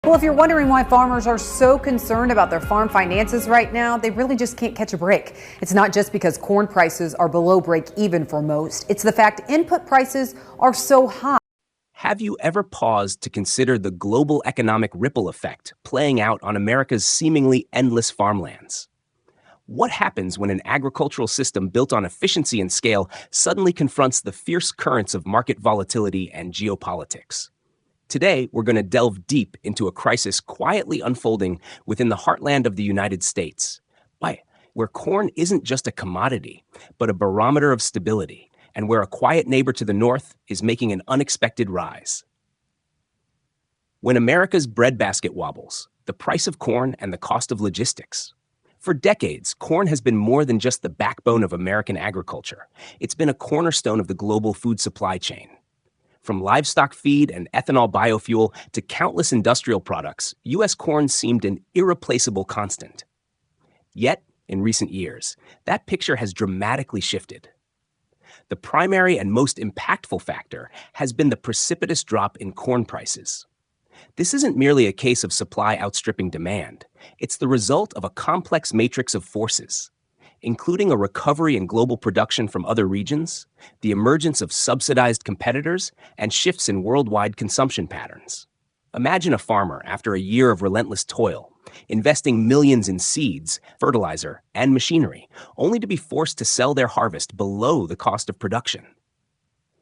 Well, if you're wondering why farmers are so concerned about their farm finances right now, they really just can't catch a break. It's not just because corn prices are below break even for most. It's the fact input prices are so high. Have you ever paused to consider the global economic ripple effect playing out on America's seemingly endless farmlands? What happens when an agricultural system built on efficiency and scale suddenly confronts the fierce currents of market volatility and geopolitics? Today, we're going to delve deep into a crisis quietly unfolding within the heartland of the United States, where corn isn't just a commodity, but a barometer of stability, and where a quiet neighbor to the north is making an unexpected rise. When America's breadbasket wobbles, the price of corn and the cost of logistics. For decades, corn has been more than just the backbone of American agriculture. It's been a cornerstone of the global food supply chain. From livestock feed and ethanol biofuel to countless industrial products, U.S. corn seemed an irreplaceable constant. Yet, in recent years, that picture has dramatically shifted. The primary and most impactful factor has been the precipitous drop in corn prices. This isn't merely a case of supply outstripping demand. It's the result of a complex matrix of forces, including a recovery in global production from other regions, the emergence of subsidized competitors, and shifts in worldwide consumption patterns. Imagine a farmer after a year of relentless toil, investing millions in seeds, fertilizer, and machinery, only to be forced to sell their harvest below the cost of production.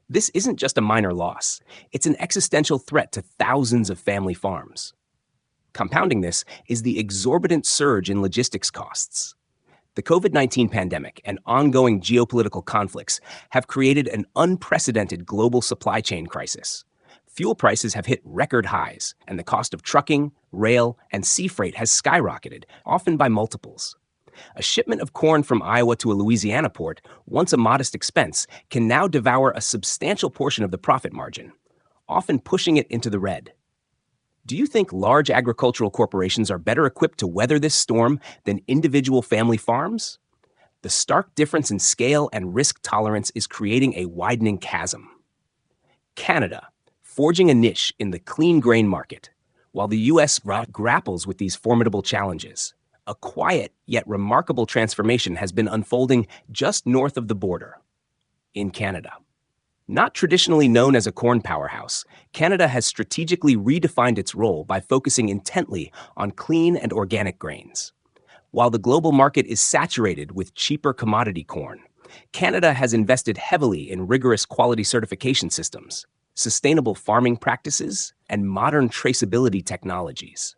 This isn't just a minor loss. It's an existential threat to thousands of family farms. Compounding this is the exorbitant surge in logistics costs. The COVID-19 pandemic and ongoing geopolitical conflicts have created an unprecedented global supply chain crisis. Fuel prices have hit record highs, and the cost of trucking, rail, and sea freight has skyrocketed, often by multiples. A shipment of corn from Iowa to a Louisiana port, once a modest expense, can now devour a substantial portion of the profit margin, often pushing it into the red. Do you think large agricultural corporations are better equipped to weather this storm than individual family farms? The stark difference in scale and risk tolerance is creating a widening chasm. Canada, forging a niche in the clean grain market, while the U.S. grapples with these formidable challenges. A quiet yet remarkable transformation has been unfolding just north of the border, in Canada. Not traditionally known as a corn powerhouse, Canada has strategically redefined its role by focusing intently on clean and organic grains. While the global market is saturated with cheaper commodity corn, Canada has invested heavily in rigorous quality certification systems, sustainable farming practices, and modern traceability technologies.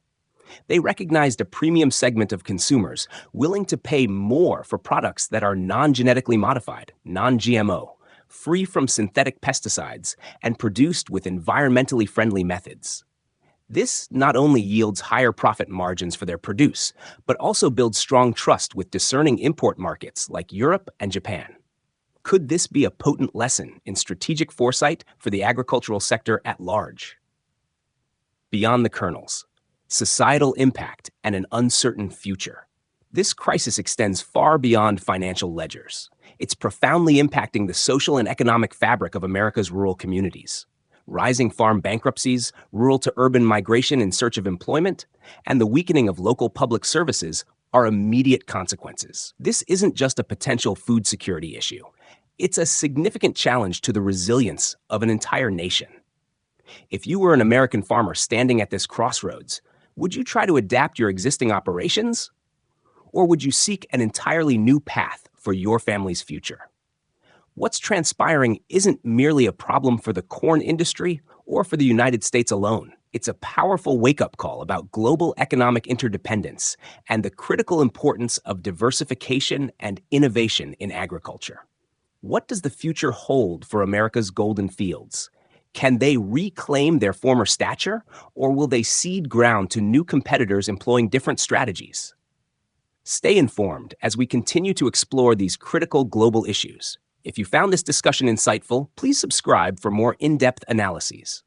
They recognized a premium segment of consumers willing to pay more for products that are non-genetically modified, non-GMO, free from synthetic pesticides, and produced with environmentally friendly methods. This not only yields higher profit margins for their produce, but also builds strong trust with discerning import markets like Europe and Japan. Could this be a potent lesson in strategic foresight for the agricultural sector at large? Beyond the kernels, societal impact and an uncertain future. This crisis extends far beyond financial ledgers. It's profoundly impacting the social and economic fabric of America's rural communities. Rising farm bankruptcies, rural to urban migration in search of employment, and the weakening of local public services are immediate consequences. This isn't just a potential food security issue. It's a significant challenge to the resilience of an entire nation. If you were an American farmer standing at this crossroads, would you try to adapt your existing operations? Or would you seek an entirely new path for your family's future? What's transpiring isn't merely a problem for the corn industry or for the United States alone. It's a powerful wake-up call about global economic interdependence and the critical importance of diversification and innovation in agriculture. What does the future hold for America's golden fields? Can they reclaim their former stature, or will they cede ground to new competitors employing different strategies? Stay informed as we continue to explore these critical global issues. If you found this discussion insightful, please subscribe for more in-depth analyses.